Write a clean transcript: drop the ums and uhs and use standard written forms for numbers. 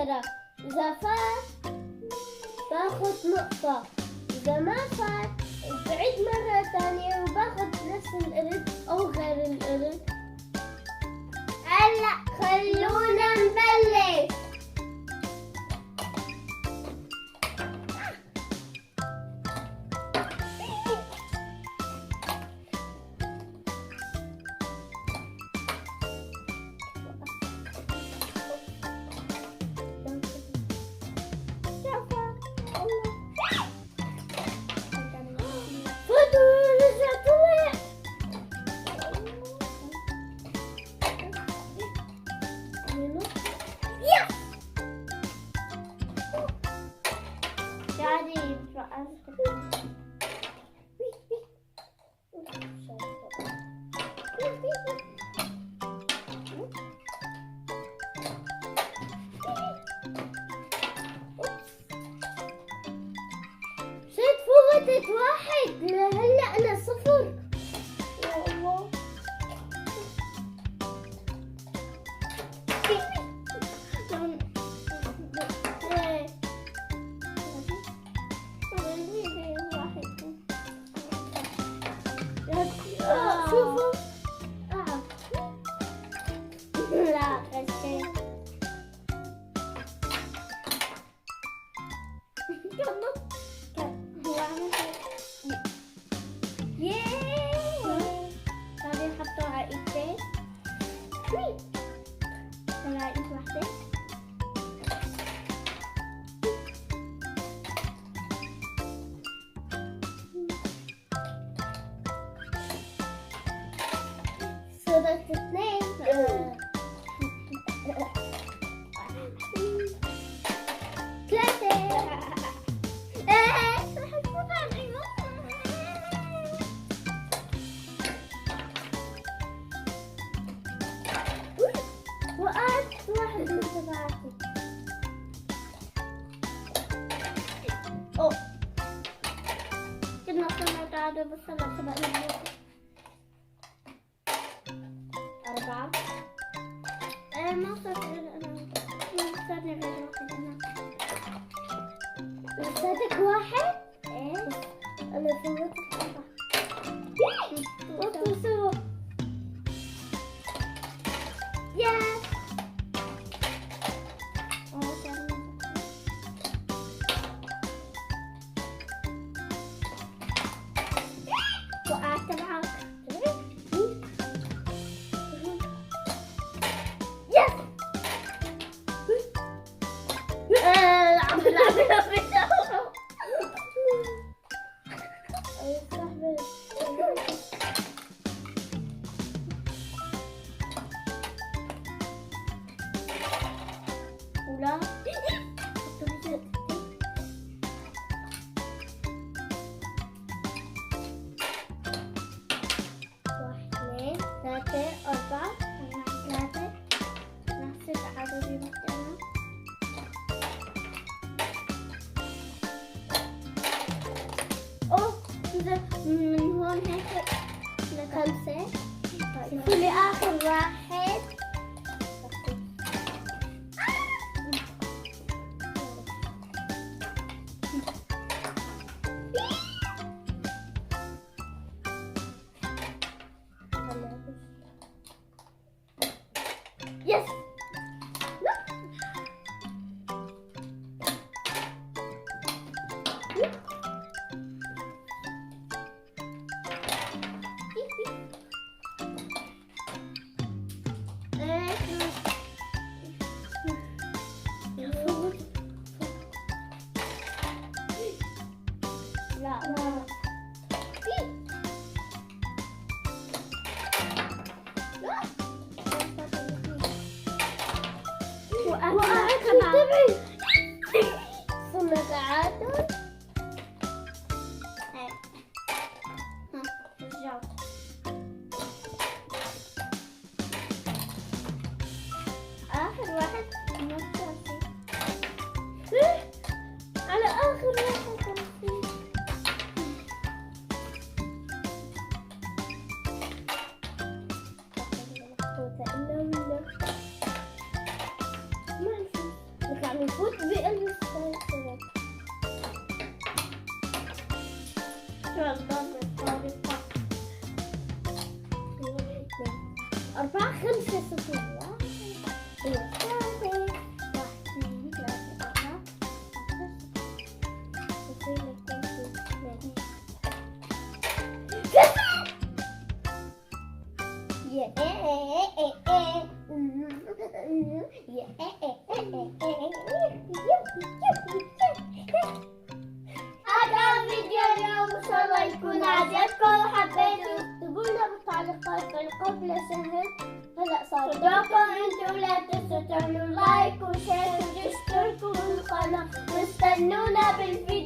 شجرة. إذا فات باخد نقطة، إذا ما فات بعيد مرة ثانية وباخد نفس القرد أو غير القرد. هلا خلونا نبلش. فوتت واحد لهلا انا صفر. يا الله. شوفوا لا غشيت. بعدين حطوا عائلتين. عائلة واحدة. صارت اثنين. ثلاثة. وقعت واحد من تبعاتي. اوه كنا وصلنا تعادل بس هلا سبقنا. 4. ما صار غير انا. صارني غير واحد انا. لساتك واحد؟ ايه انا فوتت 4. وصلوا سوا. يا وقعت معك. يس ولا واحد 3 4 3 نحسب عدد المحتوى. اوه من هون هيك ل5. شوفوا لي اخر واحد. يس لا نفوت بالسلسلة. والله الطريقة 4 5 0 هذا فيديو اليوم، ان شاء الله يكون عجبكم وحبيتوا. اكتبوا لنا بالتعليقات قبل شهر. هلا صار دوركم انتوا، لا تنسوا تعملوا لايك وشير وتشتركوا بالقناة. واستنونا بالفيديو